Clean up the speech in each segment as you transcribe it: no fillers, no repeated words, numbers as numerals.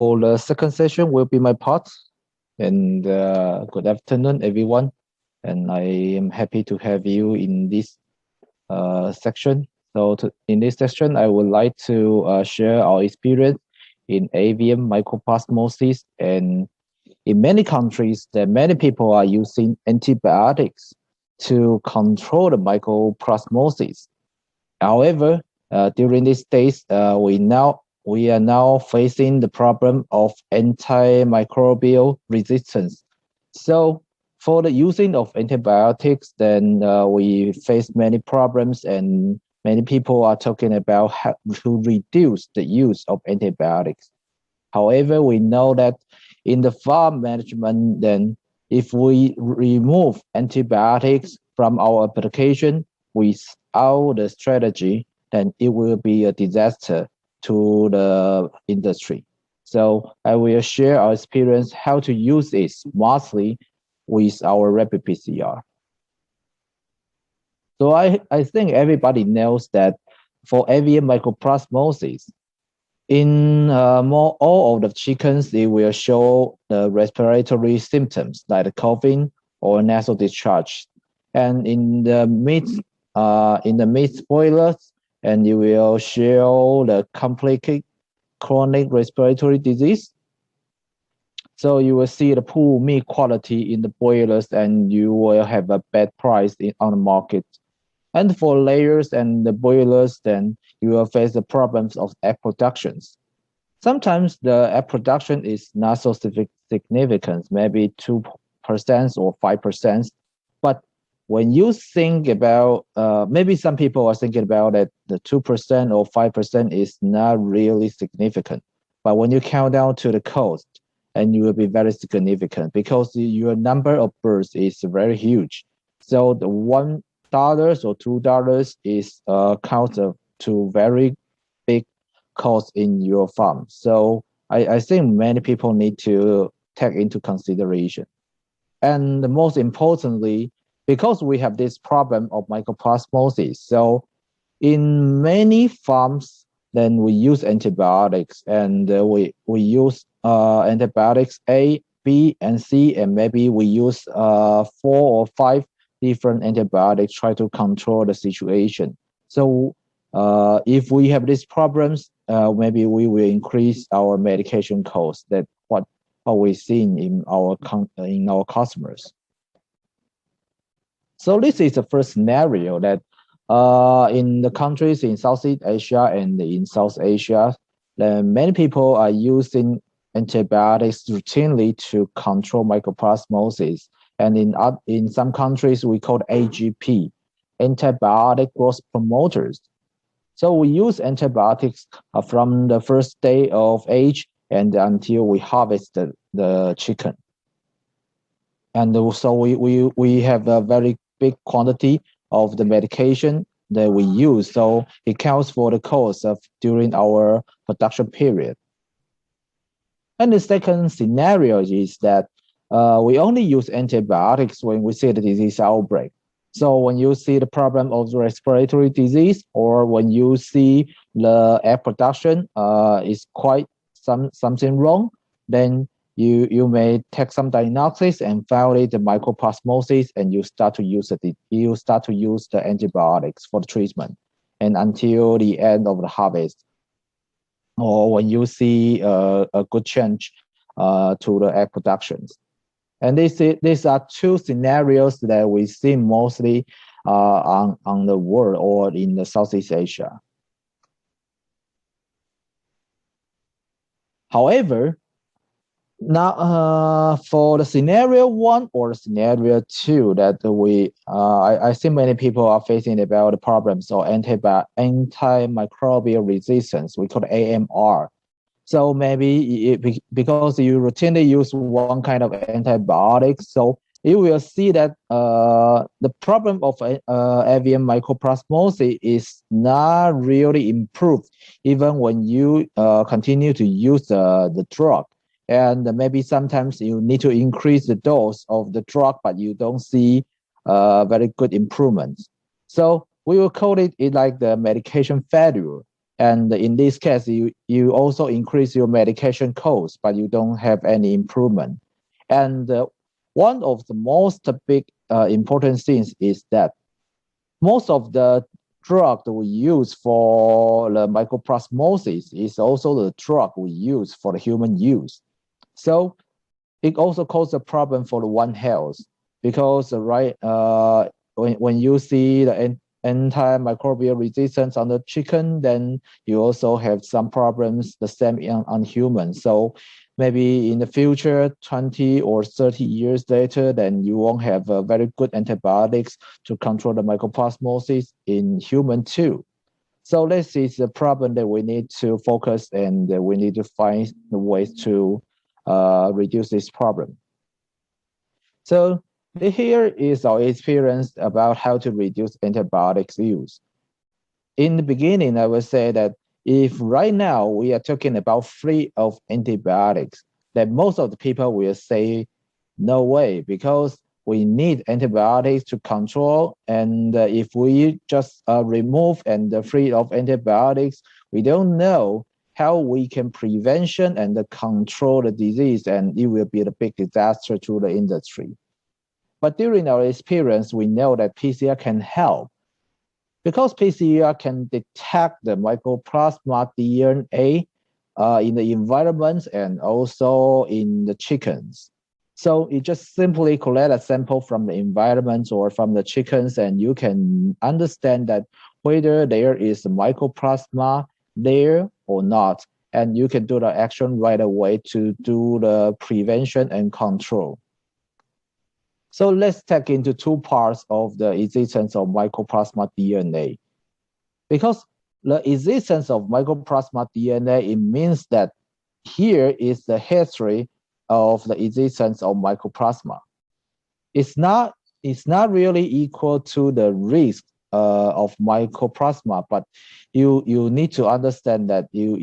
for the second session will be my part. And good afternoon, everyone. And I am happy to have you in this section. So in this section, I would like to share our experience in avian mycoplasmosis. And in many countries, that many people are using antibiotics to control the mycoplasmosis. However, during these days, we are now facing the problem of antimicrobial resistance. So for the using of antibiotics, then we face many problems, and many people are talking about how to reduce the use of antibiotics. However, we know that in the farm management, then if we remove antibiotics from our application without the strategy, then it will be a disaster to the industry. So I will share our experience how to use it smartly with our rapid PCR. So I think everybody knows that for avian mycoplasmosis, in all of the chickens, they will show the respiratory symptoms like the coughing or nasal discharge. And in the meat spoilers, and you will show the complicated chronic respiratory disease. So you will see the poor meat quality in the boilers, and you will have a bad price on the market. And for layers and the boilers, then you will face the problems of egg productions. Sometimes the egg production is not so significant, maybe 2% or 5%, but when you think about, maybe some people are thinking about that the 2% or 5% is not really significant. But when you count down to the cost, and you will be very significant because your number of birds is very huge. So the $1 or $2 is counts to very big cost in your farm. So I think many people need to take into consideration. And most importantly, because we have this problem of mycoplasmosis, so in many farms, then we use antibiotics, and we use antibiotics A, B, and C, and maybe we use 4 or 5 different antibiotics try to control the situation. So if we have these problems, maybe we will increase our medication costs. That's what we're seeing in our customers. So this is the first scenario that in the countries in Southeast Asia and in South Asia, many people are using antibiotics routinely to control mycoplasmosis. And in some countries, we call it AGP, antibiotic growth promoters. So we use antibiotics from the first day of age and until we harvest the chicken. And so we have a very big quantity of the medication that we use. So it counts for the cost of during our production period. And the second scenario is that we only use antibiotics when we see the disease outbreak. So when you see the problem of the respiratory disease, or when you see the egg production is quite something wrong, then you may take some diagnosis and validate the mycoplasmosis, and you start to use the antibiotics for the treatment, and until the end of the harvest, or when you see a good change to the egg productions. And these are two scenarios that we see mostly on the world or in the Southeast Asia. However, now for the scenario 1 or scenario 2 that I think many people are facing about the problems of antimicrobial resistance, we call it AMR. So maybe because you routinely use one kind of antibiotics, so you will see that the problem of avian mycoplasmosis is not really improved even when you continue to use the drug. And maybe sometimes you need to increase the dose of the drug, but you don't see very good improvements. So we will call it like the medication failure. And in this case, you also increase your medication costs, but you don't have any improvement. And one of the most big important things is that most of the drug that we use for the mycoplasmosis is also the drug we use for the human use. So it also causes a problem for the One Health, because when you see the antimicrobial resistance on the chicken, then you also have some problems the same on humans. So maybe in the future, 20 or 30 years later, then you won't have very good antibiotics to control the mycoplasmosis in human too. So this is a problem that we need to focus, and we need to find the ways to reduce this problem. So here is our experience about how to reduce antibiotics use. In the beginning, I would say that if right now we are talking about free of antibiotics, then most of the people will say, no way, because we need antibiotics to control. And if we just remove and free of antibiotics, we don't know how we can prevention and control the disease, and it will be a big disaster to the industry. But during our experience, we know that PCR can help, because PCR can detect the mycoplasma DNA in the environment and also in the chickens. So you just simply collect a sample from the environment or from the chickens, and you can understand that whether there is mycoplasma there or not. And you can do the action right away to do the prevention and control. So let's take into two parts of the existence of mycoplasma DNA. Because the existence of mycoplasma DNA, it means that here is the history of the existence of mycoplasma. It's not really equal to the risk of mycoplasma, but you need to understand that you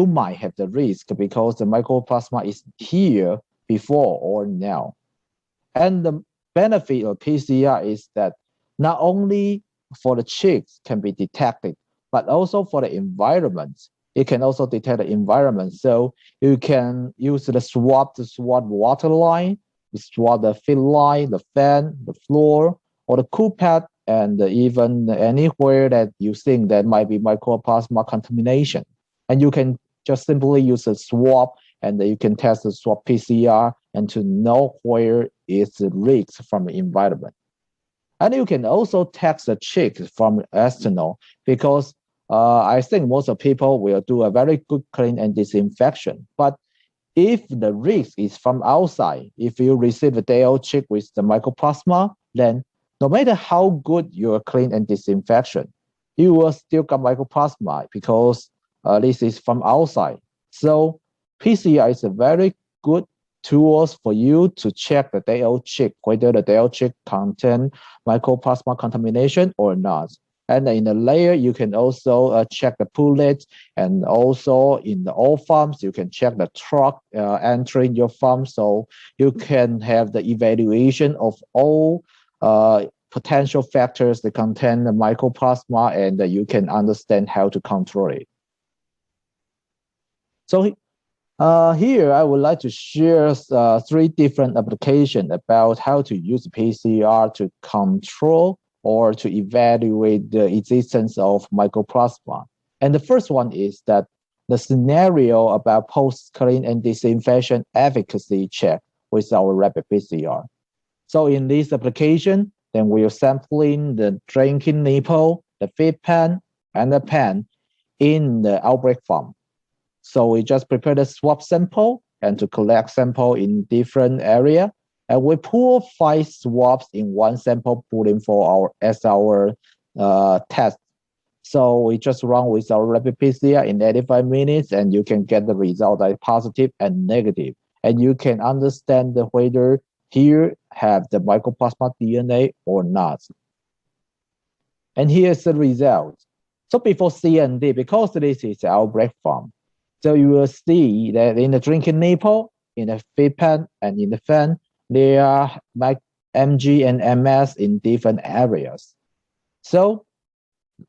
might have the risk because the mycoplasma is here before or now. And the benefit of PCR is that not only for the chicks can be detected, but also for the environment. It can also detect the environment. So you can use the swab to swab water line, to swab the feed line, the fan, the floor, or the cool pad, and even anywhere that you think that might be mycoplasma contamination. And you can just simply use a swab, and you can test the swab PCR and to know where is the leaks from the environment. And you can also test the chicks from external, because I think most of people will do a very good clean and disinfection. But if the risk is from outside, if you receive a day-old chick with the mycoplasma, then no matter how good your clean and disinfection, you will still get mycoplasma because this is from outside. So PCR is a very good tools for you to check the day-old chick, whether the day-old chick contain mycoplasma contamination or not. And in the layer, you can also check the pullet, and also in the all farms, you can check the truck entering your farm, so you can have the evaluation of all potential factors that contain the mycoplasma, and you can understand how to control it. So here, I would like to share three different applications about how to use PCR to control or to evaluate the existence of mycoplasma. And the first one is that the scenario about post-clean and disinfection efficacy check with our rapid PCR. So in this application, then we are sampling the drinking nipple, the feed pan, and the pan in the outbreak farm. So we just prepare the swab sample and to collect sample in different area. And we pull 5 swabs in one sample pooling as our test. So we just run with our rapid PCR in 85 minutes, and you can get the result like positive and negative. And you can understand whether here have the mycoplasma DNA or not. And here's the result. So before CND, because this is outbreak farm, so you will see that in the drinking nipple, in the feed pan, and in the fan, there are like MG and MS in different areas. So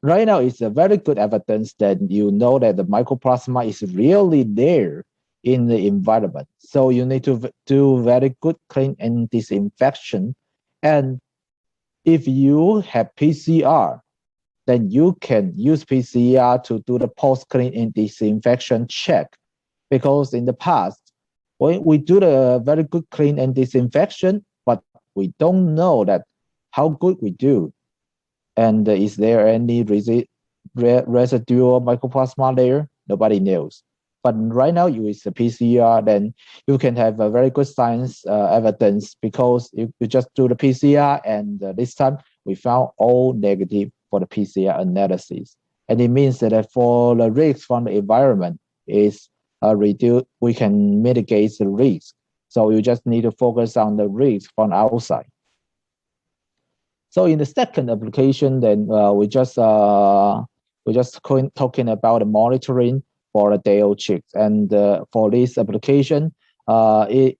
right now it's a very good evidence that you know that the mycoplasma is really there in the environment. So you need to do very good clean and disinfection. And if you have PCR, then you can use PCR to do the post-clean and disinfection check. Because in the past, when we do the very good clean and disinfection, but we don't know that how good we do. And is there any residual mycoplasma there? Nobody knows. But right now, you use the PCR, then you can have a very good science evidence because you just do the PCR, and this time we found all negative for the PCR analysis. And it means that for the risk from the environment is reduced, we can mitigate the risk. So you just need to focus on the risk from outside. So in the second application, then we just talking about the monitoring for the day-old chicks. And for this application, we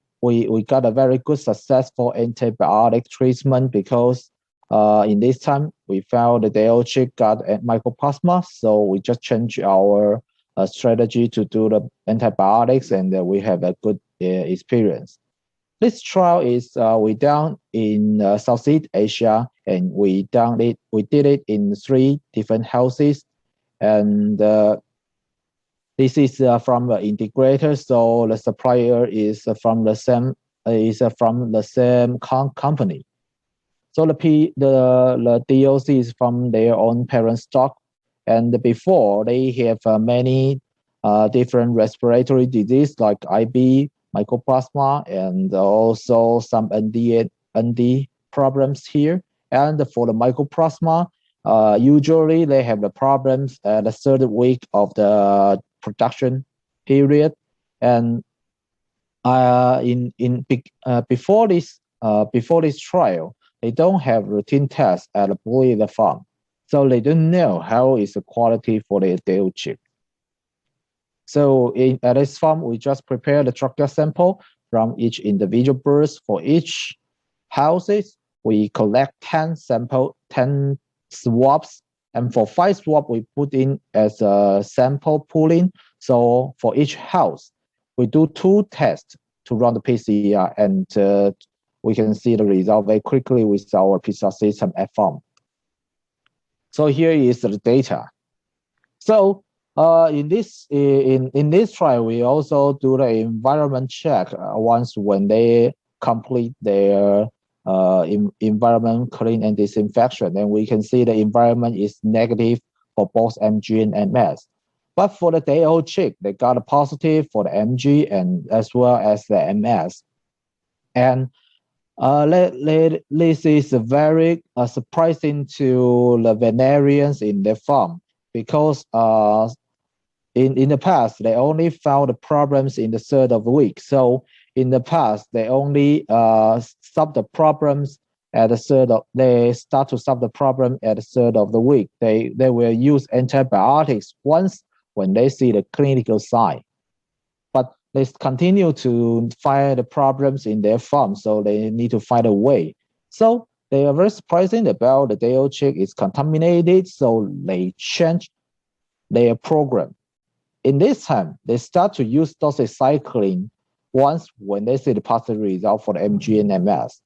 got a very good successful antibiotic treatment because in this time we found the day-old chick got mycoplasma. So we just changed our strategy to do the antibiotics, and we have a good experience. This trial is we done in Southeast Asia, and we did it in 3 different houses, and this is from the integrator, so the supplier is from the same company. So the DOC is from their own parent stock, and before they have many different respiratory disease like IB, mycoplasma, and also some ND problems here. And for the mycoplasma, usually they have the problems at the 3rd week of the production period. And before this trial, they don't have routine tests at the broiler farm, so they don't know how is the quality for the day-old chick. So at this farm, we just prepare the trachea sample from each individual birds. For each houses, we collect 10 swabs, and for 5 swabs, we put in as a sample pooling. So for each house, we do 2 tests to run the PCR, and we can see the result very quickly with our PCR system at farm. So here is the data. So in this trial, we also do the environment check once when they complete their environment clean and disinfection. And we can see the environment is negative for both MG and MS. But for the day-old chick, they got a positive for the MG and as well as the MS. And this is very surprising to the veterinarians in the farm, because in the past, they only found the problems in the 3rd of the week. So in the past, they only stop the problems at the 3rd they start to stop the problem at the 3rd of the week. They will use antibiotics once when they see the clinical sign. But they continue to find the problems in their farm, so they need to find a way. So they are very surprising about the day-old chick is contaminated, so they change their program. In this time, they start to use doxycycline once when they see the positive result for the MG and MS.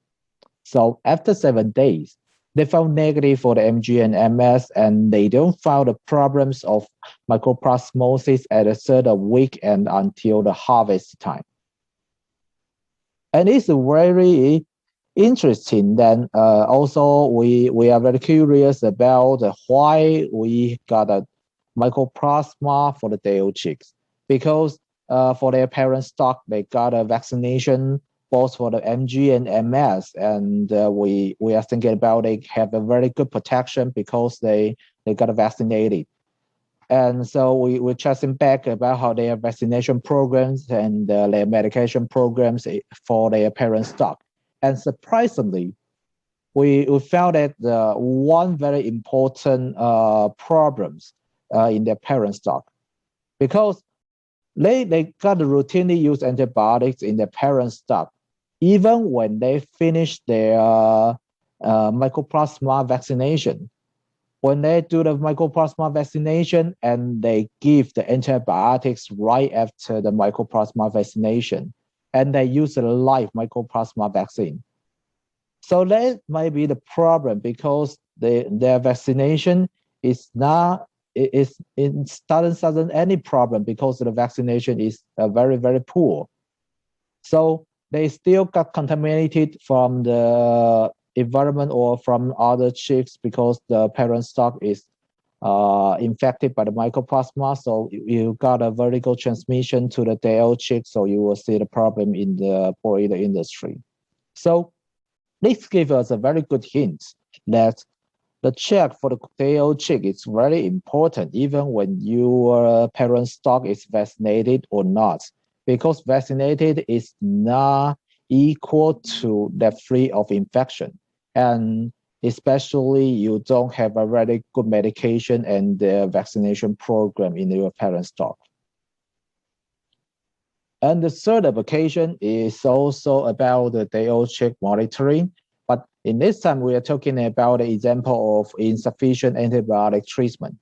So after 7 days, they found negative for the MG and MS, and they don't find the problems of mycoplasmosis at the 3rd week and until the harvest time. And it's very interesting. Then also we are very curious about why we got a mycoplasma for the day-old chicks, because for their parent stock, they got a vaccination both for the MG and MS, and we are thinking about they have a very good protection because they got vaccinated. And so we're checking back about how their vaccination programs and their medication programs for their parent stock. And surprisingly, we found that one very important problems in their parent stock, because they got to routinely use antibiotics in their parent stock, even when they finish their mycoplasma vaccination. when they do the Mycoplasma vaccination and they give the antibiotics right after the Mycoplasma vaccination, and they use a live Mycoplasma vaccine. So that might be the problem because their vaccination is not, it doesn't any problem because the vaccination is very, very poor. So they still got contaminated from the environment or from other chicks because the parent stock is infected by the Mycoplasma. So you got a vertical transmission to the day-old chick. So you will see the problem in the broiler industry. So this gives us a very good hint that the check for the day-old chick is very important, even when your parent stock is vaccinated or not, because vaccinated is not equal to the free of infection. And especially you don't have a very good medication and the vaccination program in your parent stock. And the third application is also about the day-old chick monitoring. But in this time, we are talking about the example of insufficient antibiotic treatment.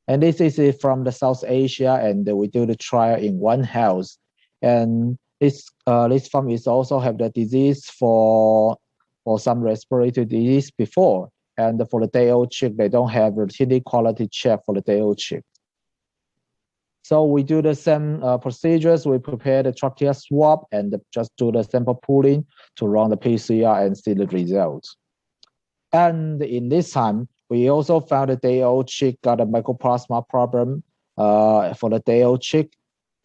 And this is from the South Asia, and we do the trial in one house. And this farm is also have the disease for some respiratory disease before. And for the day-old chick, they don't have routine quality check for the day-old chick. So we do the same procedures. We prepare the trachea swab and just do the sample pooling to run the PCR and see the results. And in this time, we also found the day-old chick got a Mycoplasma problem for the day-old chick.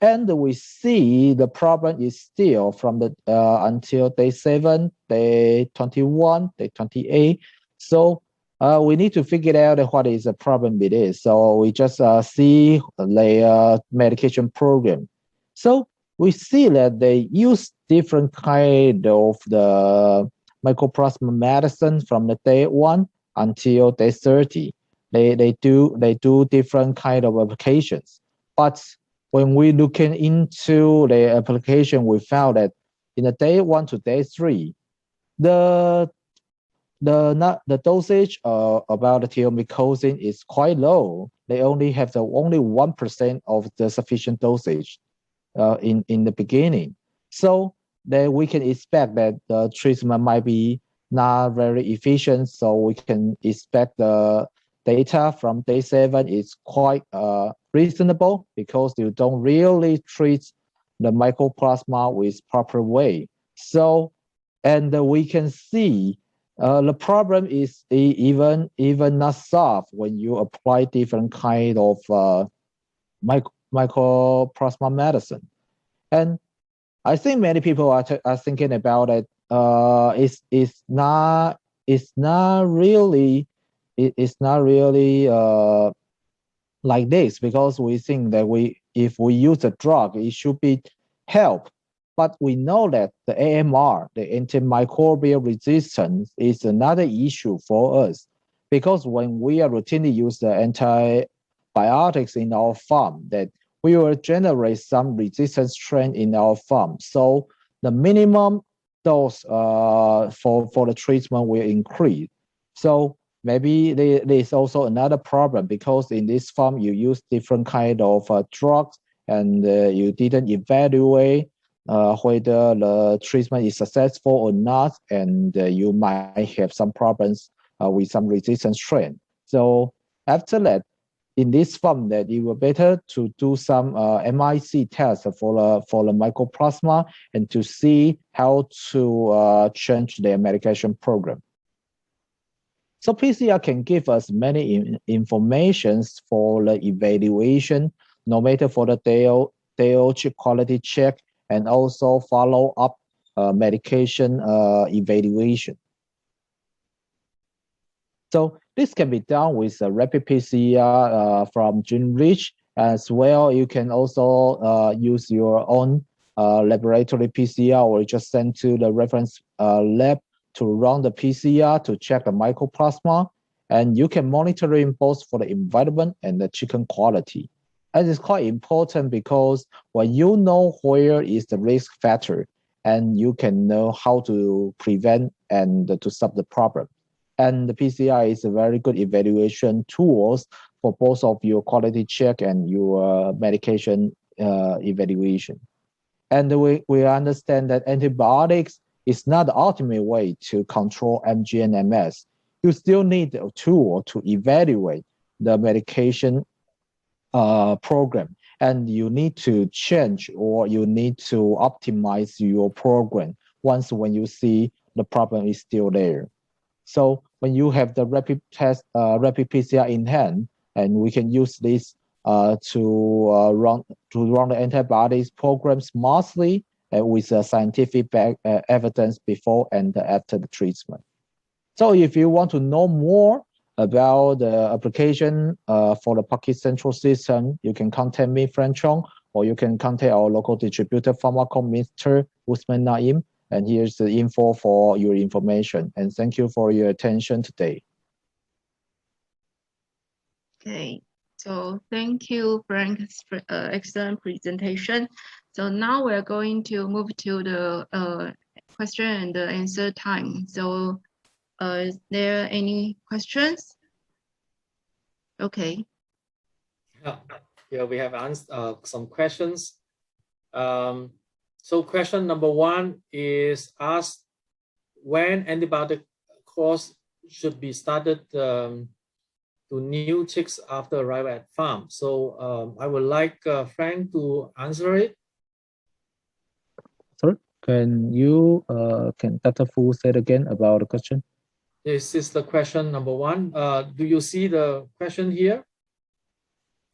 And we see the problem is still from the until day 7, day 21, day 28. So we need to figure out what is the problem it is. So we just see the medication program. So we see that they use different kind of the Mycoplasma medicine from the day 1 until day 30. They do different kind of applications. But when we looking into the application, we found that in the day 1 to day 3, the dosage about the thiomycosin is quite low. They only have the only 1% of the sufficient dosage in the beginning. So then we can expect that the treatment might be not very efficient. So we can expect the data from day 7 is quite reasonable because you don't really treat the Mycoplasma with proper way. So, and we can see the problem is even not solved when you apply different kind of Mycoplasma medicine. And I think many people are thinking about it. It's not really like this, because we think that if we use a drug, it should be help. But we know that the AMR, the antimicrobial resistance, is another issue for us, because when we are routinely use the antibiotics in our farm, that we will generate some resistance strain in our farm. So the minimum dose for the treatment will increase. So maybe there is also another problem, because in this farm you use different kind of drugs, and you didn't evaluate whether the treatment is successful or not, and you might have some problems with some resistance strain. So after that, in this farm, that it will better to do some MIC tests for the Mycoplasma and to see how to change their medication program. So PCR can give us many informations for the evaluation, no matter for the day-old chick quality check, and also follow up medication evaluation. So this can be done with a rapid PCR from GenRich. As well, you can also use your own laboratory PCR, or just send to the reference lab to run the PCR to check the Mycoplasma. And you can monitor it both for the environment and the chicken quality. And it's quite important, because when you know where is the risk factor, and you can know how to prevent and to stop the problem. And the PCR is a very good evaluation tools for both of your quality check and your medication evaluation. And we understand that antibiotics is not the ultimate way to control MG and MS. You still need a tool to evaluate the medication program, and you need to change or you need to optimize your program once when you see the problem is still there. So when you have the rapid PCR in hand, and we can use this to run the antibiotics program smartly with scientific evidence before and after the treatment. So if you want to know more about the application for the Pocket Central System, you can contact me, Frank Chong, or you can contact our local distributor, Pharmacom, Mr. Usman Naim. And here's the info for your information. And thank you for your attention today. Okay, so thank you, Frank, for excellent presentation. So now we're going to move to the question and answer time. So is there any questions? Okay. Yeah, we have answered some questions. So question number one is asked when antibiotic course should be started to new chicks after arrival at farm. So I would like Frank to answer it. Sorry, can Dr. Fu say it again about the question? This is the question number one. Do you see the question here?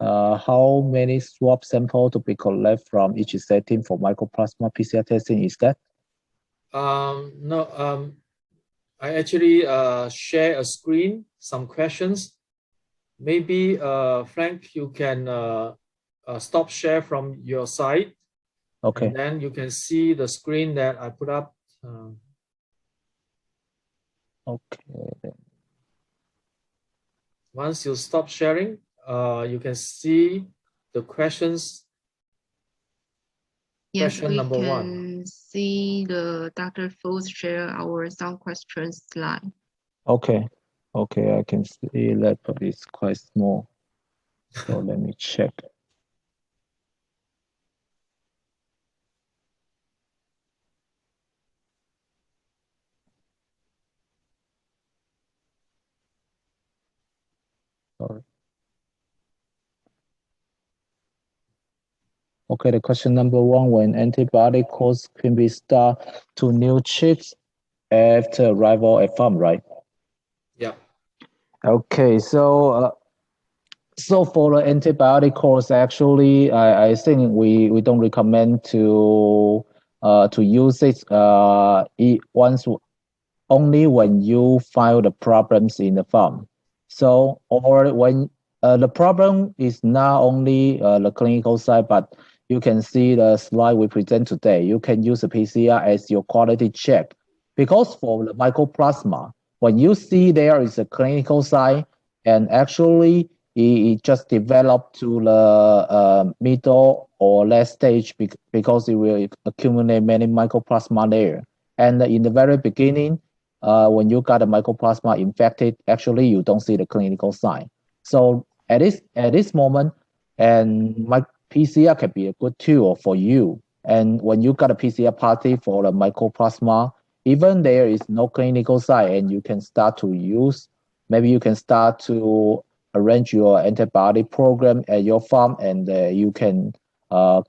How many swab samples to be collected from each setting for Mycoplasma PCR testing is that? No, I actually share a screen, some questions. Maybe Frank, you can stop share from your side. Okay. And then you can see the screen that I put up. Okay. Once you stop sharing, you can see the questions. Yes, Question number we one. can see the Dr. Fu's share our some questions slide. Okay. Okay, I can see that, but it's quite small. So let me check. Sorry. Okay, the question number one, when antibiotic course can be start to new chicks after arrival at farm, right? Yeah. Okay, so for the antibiotic course, actually, I think we don't recommend to use it once only when you find the problems in the farm. So or when the problem is not only the clinical side, but you can see the slide we present today. You can use the PCR as your quality check, because for the mycoplasma, when you see there is a clinical side, and actually it just developed to the middle or last stage because it will accumulate many mycoplasma there. And in the very beginning, when you got a mycoplasma infected, actually you don't see the clinical sign. So at this moment, and my PCR can be a good tool for you. And when you got a PCR party for the mycoplasma, even there is no clinical sign, and you can start to use, maybe you can start to arrange your antibiotic program at your farm, and you can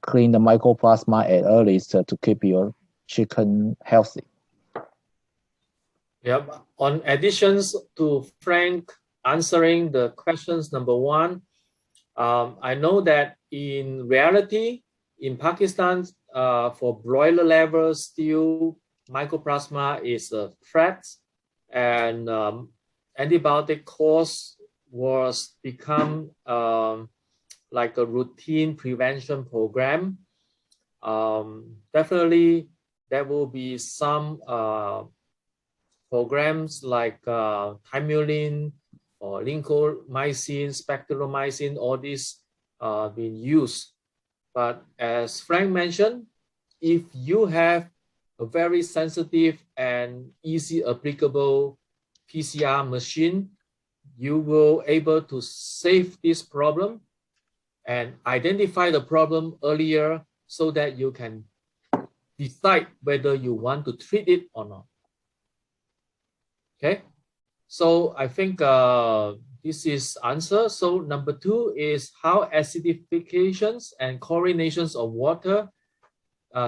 clean the mycoplasma at earliest to keep your chicken healthy. Yep. On additions to Frank answering the questions number one, I know that in reality, in Pakistan, for broiler levels, still mycoplasma is a threat, and antibiotic course was become like a routine prevention program. Definitely, there will be some programs like thymulin or lincomycin, spectromycin, all these being used. But as Frank mentioned, if you have a very sensitive and easy applicable PCR machine, you will able to save this problem and identify the problem earlier so that you can decide whether you want to treat it or not. Okay, so I think this is answer. So number 2 is how acidifications and chlorinations of water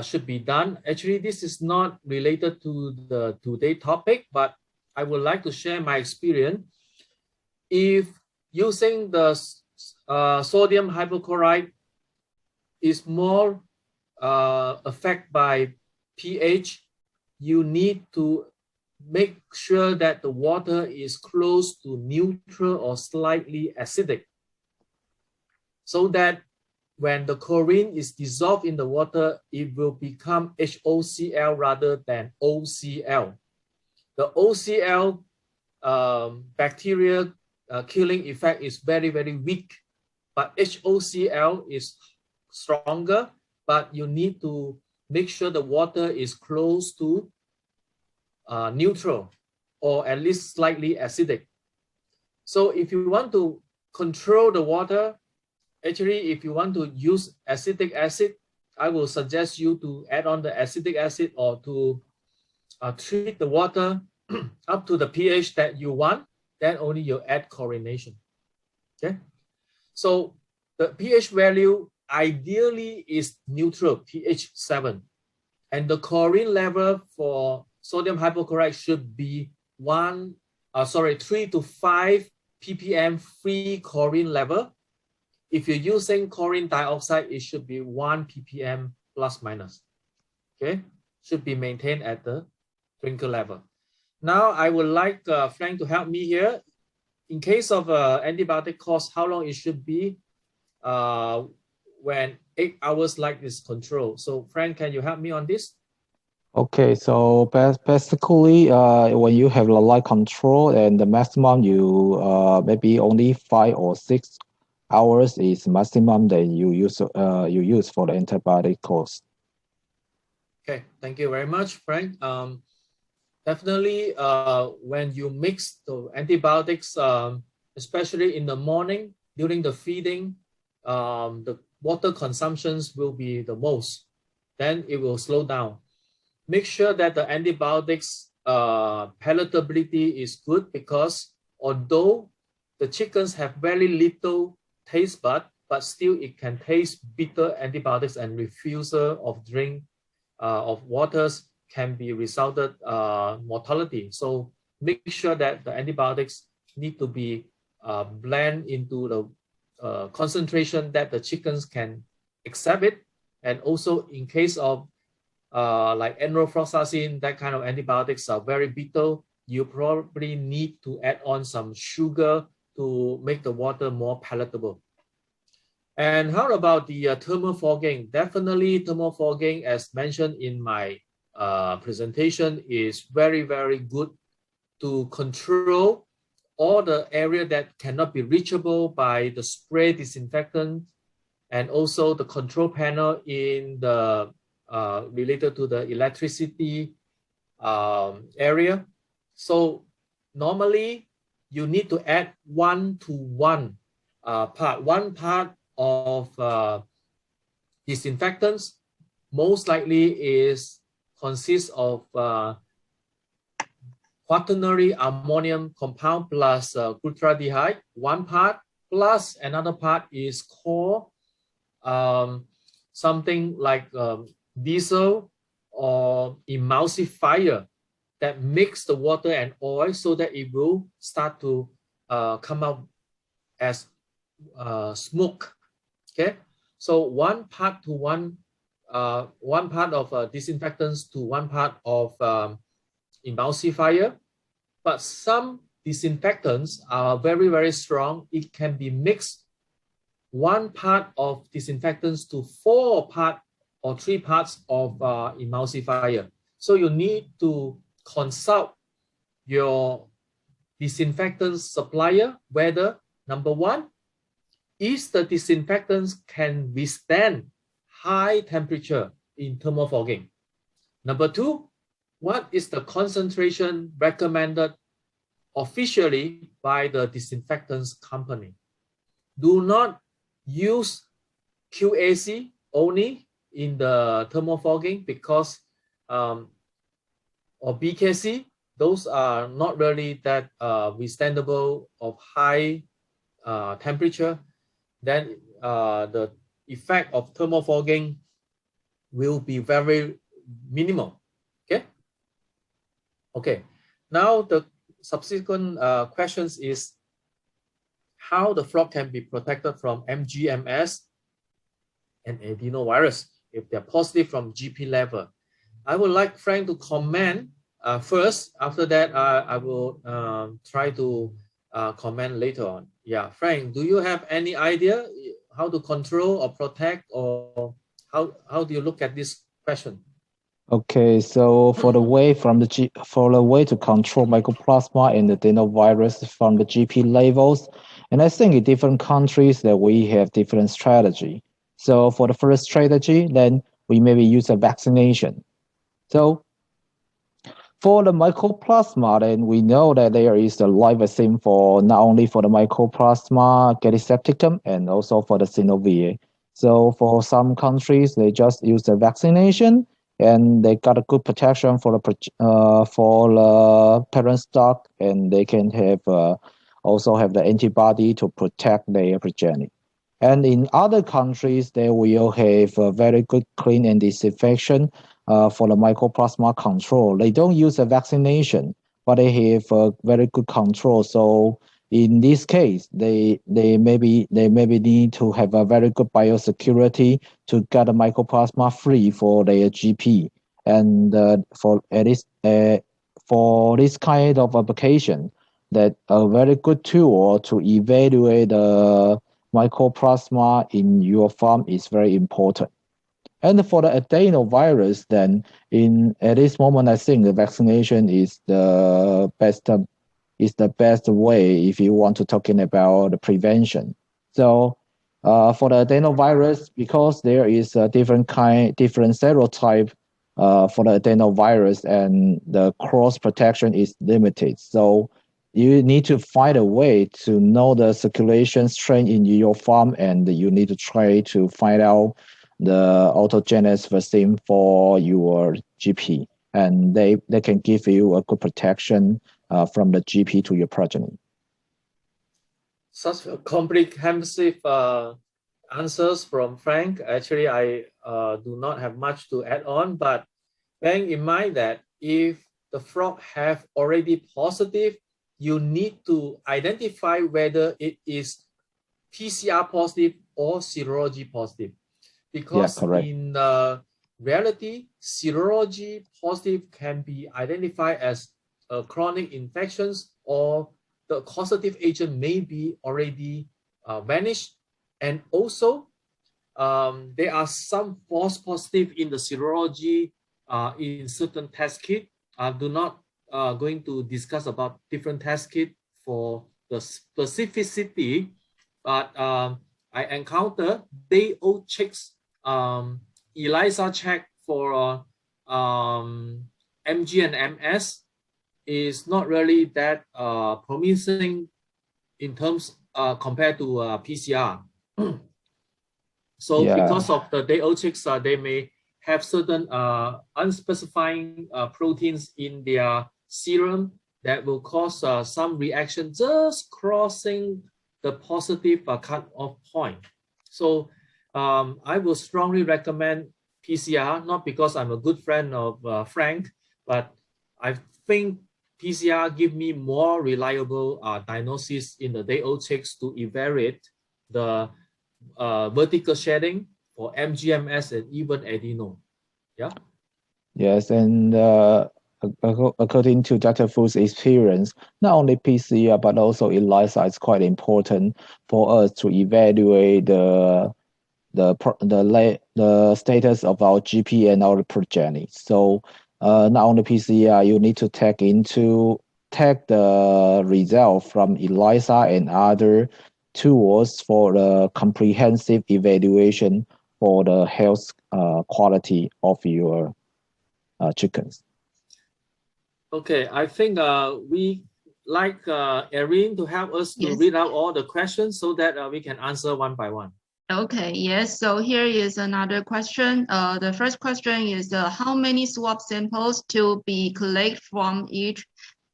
should be done. Actually, this is not related to the today topic, but I would like to share my experience. If using the sodium hypochlorite is more affected by pH, you need to make sure that the water is close to neutral or slightly acidic, so that when the chlorine is dissolved in the water, it will become HOCl rather than OCl. The OCl bacteria killing effect is very, very weak, but HOCl is stronger, but you need to make sure the water is close to neutral or at least slightly acidic. So if you want to control the water, actually, if you want to use acetic acid, I will suggest you to add on the acetic acid or to treat the water up to the pH that you want, then only you add chlorination. Okay, so the pH value ideally is neutral, pH 7, and the chlorine level for sodium hypochlorite should be 3 to 5 ppm free chlorine level. If you're using chlorine dioxide, it should be 1 ppm plus minus. Okay, should be maintained at the drinker level. Now I would like Frank to help me here. In case of antibiotic course, how long it should be when 8 hours light is controlled. So Frank, can you help me on this? Okay, so basically, when you have the light control and the maximum, you maybe only 5 or 6 hours is maximum that you use for the antibiotic course. Okay, thank you very much, Frank. Definitely, when you mix the antibiotics, especially in the morning during the feeding, the water consumptions will be the most. Then it will slow down. Make sure that the antibiotics palatability is good, because although the chickens have very little taste bud, but still it can taste bitter antibiotics, and refusal of drink of waters can be resulted mortality. So make sure that the antibiotics need to be blend into the concentration that the chickens can accept it. And also in case of like enrofloxacin, that kind of antibiotics are very bitter, you probably need to add on some sugar to make the water more palatable. And how about the thermal fogging? Definitely thermal fogging, as mentioned in my presentation, is very, very good to control all the area that cannot be reachable by the spray disinfectant, and also the control panel in the related to the electricity area. So normally you need to add 1 to 1 part. One part of disinfectants most likely consists of quaternary ammonium compound plus glutaraldehyde, one part, plus another part is called something like diesel or emulsifier that mix the water and oil so that it will start to come out as smoke. Okay, so one part of disinfectants to one part of emulsifier. But some disinfectants are very, very strong. It can be mixed one part of disinfectants to 4 parts or 3 parts of emulsifier. So you need to consult your disinfectant supplier whether, number 1, is the disinfectants can withstand high temperature in thermal fogging. Number 2, what is the concentration recommended officially by the disinfectants company. Do not use QAC only in the thermofogging because or BKC, those are not really that withstandable of high temperature. Then the effect of thermofogging will be very minimal. Okay. Now the subsequent questions is how the flock can be protected from MGMS and adenovirus if they're positive from GP level. I would like Frank to comment first. After that, I will try to comment later on. Yeah, Frank, do you have any idea how to control or protect, or how do you look at this question? Okay, so for the way to control mycoplasma and adenovirus from the GP levels, and I think in different countries that we have different strategy. So for the first strategy, then we maybe use a vaccination. So for the mycoplasma, then we know that there is a live vaccine for not only for the mycoplasma septicum and also for the synoviae. So for some countries, they just use the vaccination and they got a good protection for the parent stock, and they can have also have the antibody to protect their progeny. And in other countries, they will have a very good clean and disinfection for the mycoplasma control. They don't use a vaccination, but they have a very good control. So in this case, they maybe need to have a very good biosecurity to get the mycoplasma free for their GP. And for this kind of application, that a very good tool to evaluate the mycoplasma in your farm is very important. And for the adenovirus, then at this moment, I think the vaccination is the best way if you want to talking about the prevention. So for the adenovirus, because there is a different serotype for the adenovirus, and the cross protection is limited. So you need to find a way to know the circulation strain in your farm, and you need to try to find out the autogenous vaccine for your GP, and they can give you a good protection from the GP to your progeny. Such a comprehensive answers from Frank. Actually, I do not have much to add on, but bearing in mind that if the frog have already positive, you need to identify whether it is PCR positive or serology positive. Because in reality, serology positive can be identified as chronic infections, or the causative agent may be already vanished. And also, there are some false positive in the serology in certain test kit. I do not going to discuss about different test kit for the specificity, but I encounter day old chicks ELISA check for MG and MS is not really that promising in terms compared to PCR. So because of the day old chicks, they may have certain unspecified proteins in their serum that will cause some reaction just crossing the positive cut-off point. So I will strongly recommend PCR, not because I'm a good friend of Frank, but I think PCR give me more reliable diagnosis in the day-old chicks to evaluate the vertical shedding for MGMS and even adeno. Yeah. Yes, and according to Dr. Fu's experience, not only PCR but also ELISA is quite important for us to evaluate the status of our GP and our progeny. So not only PCR, you need to take the result from ELISA and other tools for the comprehensive evaluation for the health quality of your chickens. Okay, I think we like Erin to help us to Yes. read out all the questions so that we can answer one by one? Okay, yes. So here is another question. The first question is how many swab samples to be collected from each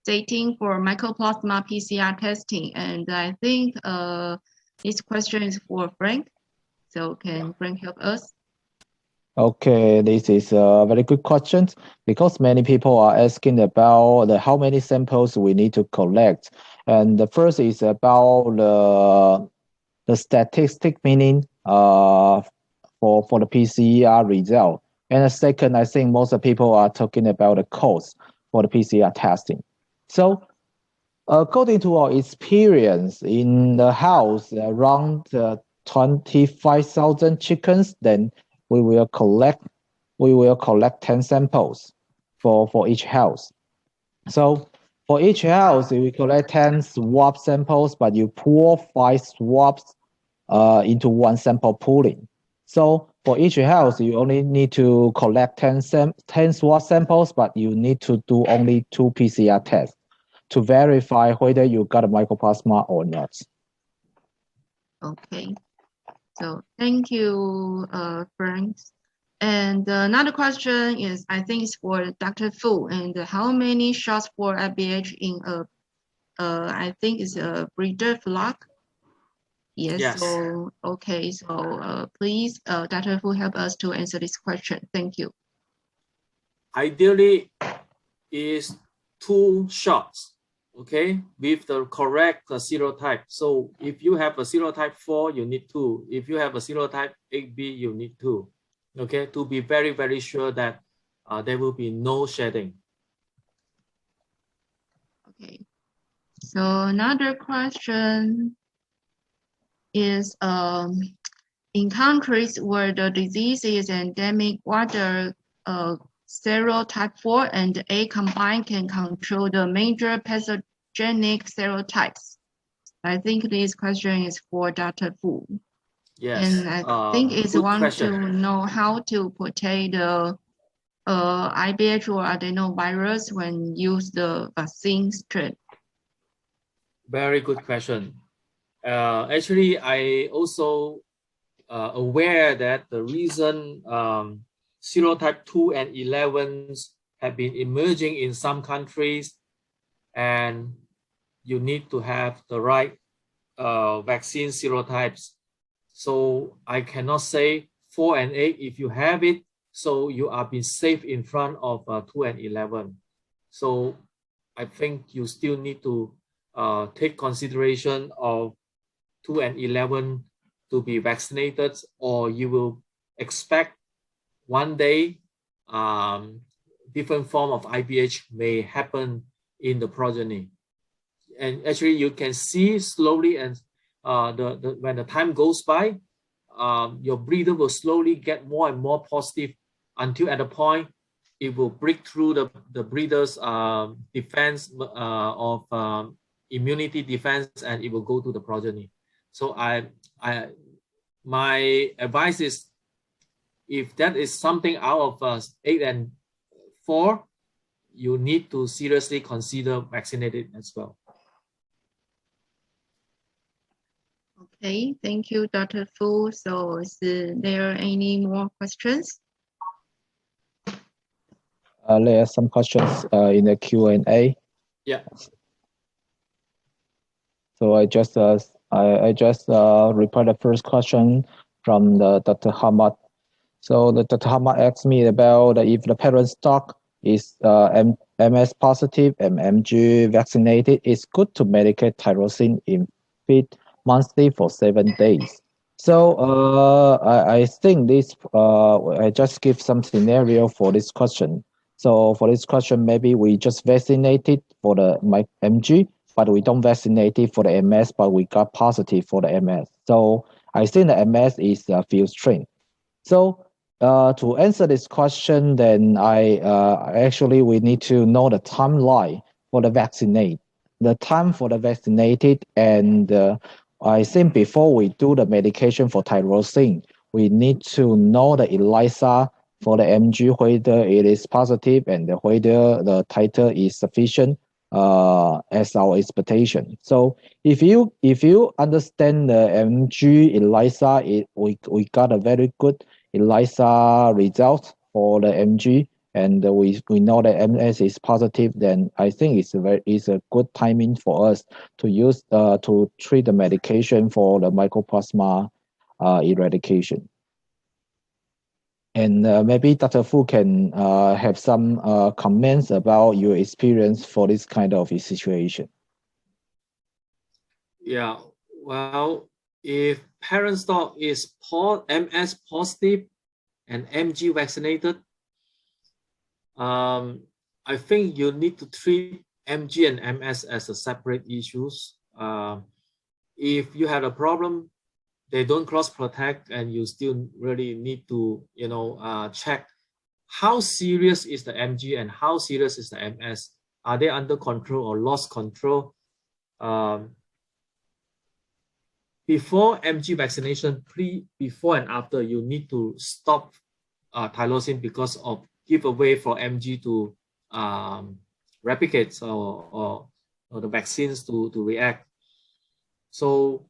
setting for Mycoplasma PCR testing? And I think this question is for Frank. So can Frank help us? Okay, this is a very good question because many people are asking about how many samples we need to collect. And the first is about the statistic meaning for the PCR result. And the second, I think most of people are talking about the cost for the PCR testing. So according to our experience in the house, around 25,000 chickens, then we will collect 10 samples for each house. So for each house, we collect 10 swab samples, but you pour 5 swabs into one sample pooling. So for each house, you only need to collect 10 swab samples, but you need to do only 2 PCR tests to verify whether you got a mycoplasma or not. Okay. So thank you, Frank. And another question is, I think it's for Dr. Fu. And how many shots for IBH in I think it's a breeder flock? Yes. So okay. So please, Dr. Fu, help us to answer this question. Thank you. Ideally, is 2 shots. Okay, with the correct serotype. So if you have a serotype 4, you need 2. If you have a serotype 8B, you need 2. Okay, to be very, very sure that there will be no shedding. Okay. So another question is, in countries where the disease is endemic, whether serotype 4 and 8 combined can control the major pathogenic serotypes. I think this question is for Dr. Fu. Yes. And I think it's want to know how to portray the IBH or adenovirus when use the vaccine strain. Very good question. Actually, I also aware that the reason serotype 2 and 11s have been emerging in some countries, and you need to have the right vaccine serotypes. So I cannot say 4 and 8 if you have it, so you are being safe in front of 2 and 11. So I think you still need to take consideration of 2 and 11 to be vaccinated, or you will expect one day different form of IBH may happen in the progeny. And actually you can see slowly, and when the time goes by, your breeder will slowly get more and more positive until at a point it will break through the breeder's defense of immunity defense, and it will go to the progeny. So my advice is, if that is something out of 8 and 4, you need to seriously consider vaccinated as well. Okay, thank you, Dr. Fu. So is there any more questions? There are some questions in the Q&A. Yeah. So I just replied the first question from the Dr. Hamad. So the Dr. Hamad asked me about if the parent stock is MS positive and MG vaccinated, it's good to medicate tyrosine in feed monthly for 7 days. So I think this, I just give some scenario for this question. So for this question, maybe we just vaccinated for the MG, but we don't vaccinate it for the MS, but we got positive for the MS. So I think the MS is a field strain. So to answer this question, then actually we need to know the timeline for the vaccinate, the time for the vaccinated, and I think before we do the medication for tyrosine, we need to know the ELISA for the MG, whether it is positive and whether the titer is sufficient as our expectation. So if you understand the MG ELISA, we got a very good ELISA result for the MG, and we know that MS is positive, then I think it's a good timing for us to use to treat the medication for the mycoplasma eradication. And maybe Dr. Fu can have some comments about your experience for this kind of a situation. Yeah, well, if parent dog is MS positive and MG vaccinated, I think you need to treat MG and MS as a separate issues. If you have a problem, they don't cross protect, and you still really need to, check how serious is the MG and how serious is the MS. Are they under control or lost control? Before MG vaccination, before and after, you need to stop tyrosine because of giveaway for MG to replicate or the vaccines to react. So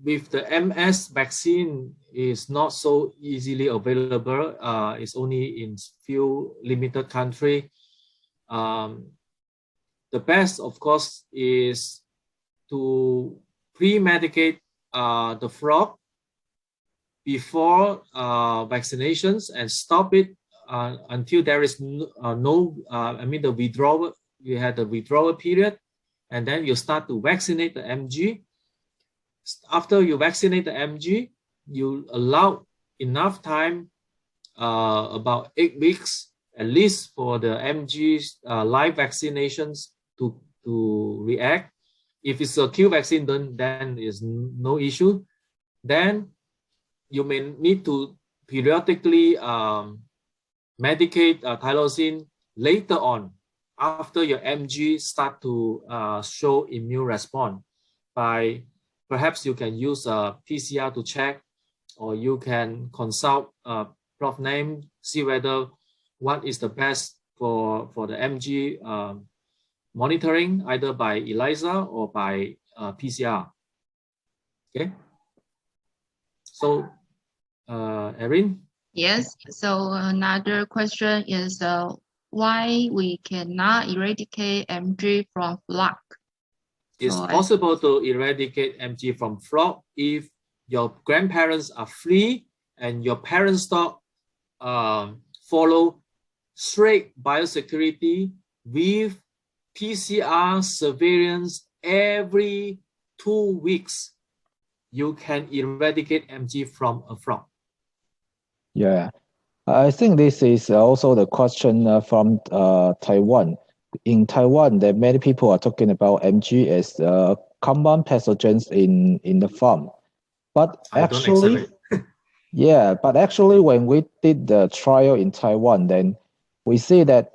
with the MS vaccine is not so easily available. It's only in few limited countries. The best, of course, is to pre-medicate the frog before vaccinations and stop it until there is the withdrawal. You had the withdrawal period, and then you start to vaccinate the MG. After you vaccinate the MG, you allow enough time, about 8 weeks at least, for the MG's live vaccinations to react. If it's a Q vaccine, then is no issue. Then you may need to periodically medicate tyrosine later on, after your MG start to show immune response. By perhaps you can use a PCR to check, or you can consult Prof. Name, see whether what is the best for the MG monitoring, either by ELISA or by PCR. Okay. So, Erin? Yes, so another question is why we cannot eradicate MG from flock? It's possible to eradicate MG from flock if your grandparents are free and your parents' dog follow strict biosecurity with PCR surveillance every 2 weeks. You can eradicate MG from a flock. Yeah, I think this is also the question from Taiwan. In Taiwan, that many people are talking about MG as common pathogens in the farm, but actually, yeah, but actually, when we did the trial in Taiwan, then we see that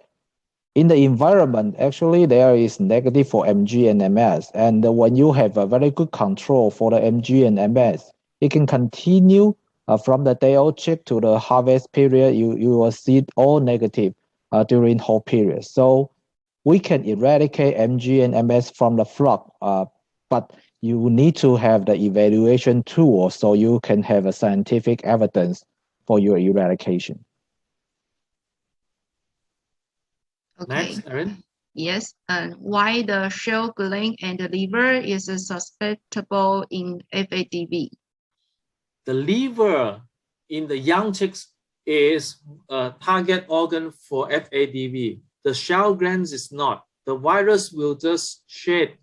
in the environment, actually, there is negative for MG and MS, and when you have a very good control for the MG and MS, it can continue from the day of check to the harvest period. You will see all negative during whole period. So we can eradicate MG and MS from the flock, but you need to have the evaluation tool so you can have a scientific evidence for your eradication. Okay. Next, Erin? Yes, and why the shell gland and the liver is susceptible in FADV? The liver in the young chicks is a target organ for FADV. The shell glands is not. The virus will just shed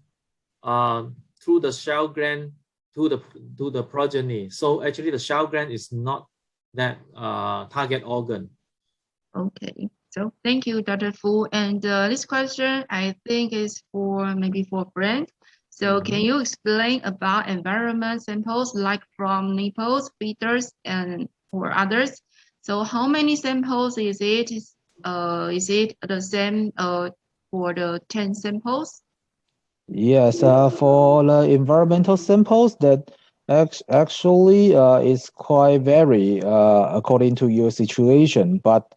through the shell gland to the progeny. So actually, the shell gland is not that target organ. Okay, so thank you, Dr. Fu. And this question, I think, is maybe for Frank. So can you explain about environment samples, like from nipples, feeders, or others? So how many samples is it? Is it the same for the 10 samples? Yes, for the environmental samples, that actually is quite vary according to your situation, but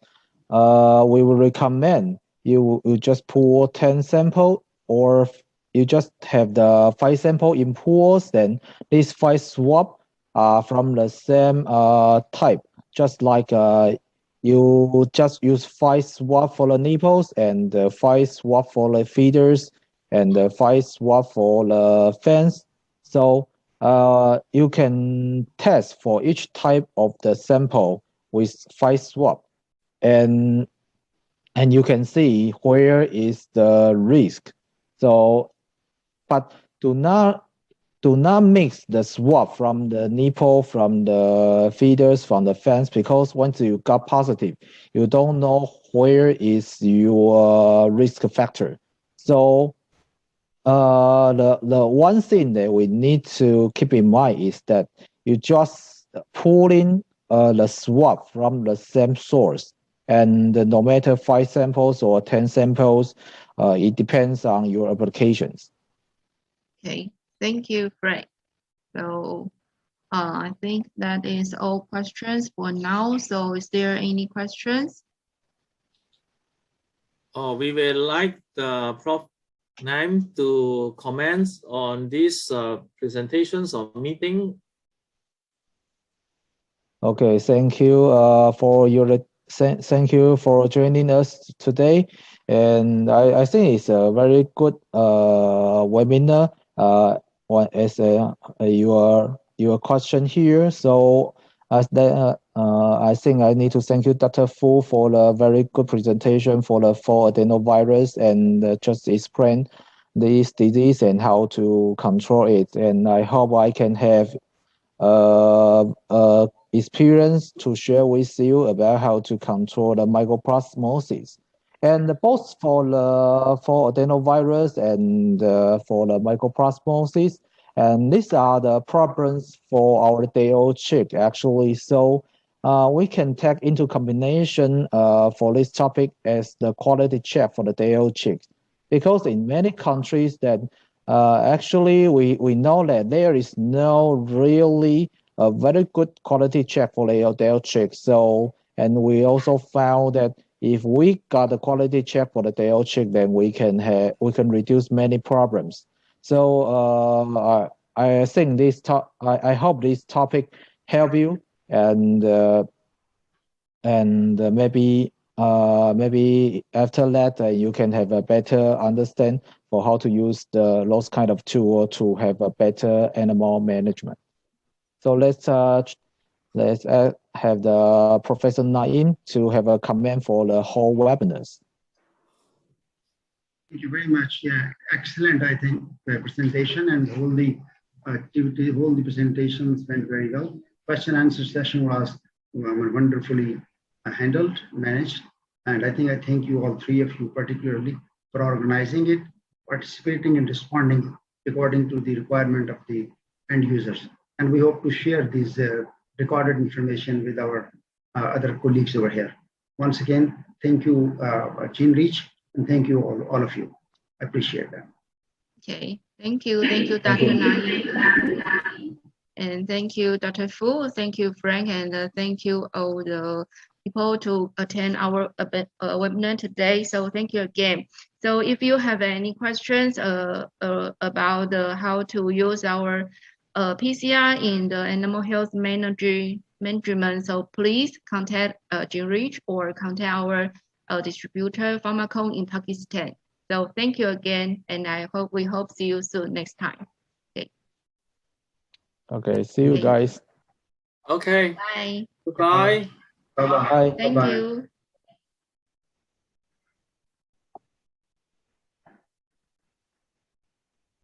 we will recommend you just pull 10 sample, or you just have the 5 sample in pools, then these 5 swab are from the same type, just like you just use 5 swab for the nipples and 5 swab for the feeders and 5 swab for the fans. So you can test for each type of the sample with 5 swab, and you can see where is the risk. So, but do not mix the swab from the nipple, from the feeders, from the fans, because once you got positive, you don't know where is your risk factor. So the one thing that we need to keep in mind is that you just pull in the swab from the same source, and no matter 5 samples or 10 samples, it depends on your applications. Okay, thank you, Frank. So I think that is all questions for now. So is there any questions? We will like the Prof. Naim to comment on these presentations or meeting. Okay, thank you thank you for joining us today, and I think it's a very good webinar. As your question here, so as the I think I need to thank you, Dr. Fu, for the very good presentation for the fall adenovirus, and just explain this disease and how to control it. And I hope I can have experience to share with you about how to control the mycoplasmosis. And both for adenovirus and for the mycoplasmosis, and these are the problems for our day-old chick actually. So we can take into combination for this topic as the quality check for the day-old chicks, because in many countries that actually we know that there is no really a very good quality check for the day-old chicks. So, and we also found that if we got a quality check for the day-old chick, then we can reduce many problems. So I think I hope this topic help you, and maybe after that you can have a better understand for how to use those kind of tool to have a better animal management. So let's have the Professor Naim to have a comment for the whole webinars. Thank you very much. Yeah, excellent. I think the presentation and all the activity, all the presentations went very well. Question and answer session was wonderfully handled, managed, and I thank you, all three of you particularly, for organizing it, participating and responding according to the requirement of the end users. And we hope to share this recorded information with our other colleagues over here. Once again, thank you, Gene Reach, and thank you all of you. I appreciate that. Okay, thank you, Dr. Naim. And thank you, Dr. Fu, thank you, Frank, and thank you all the people to attend our webinar today. So thank you again. So if you have any questions about how to use our PCR in the animal health management, so please contact Jinrich or contact our distributor Pharmacon in Pakistan. So thank you again, and we hope see you soon next time. Okay, see you guys. Okay. Bye. Goodbye. Bye-bye. Thank you.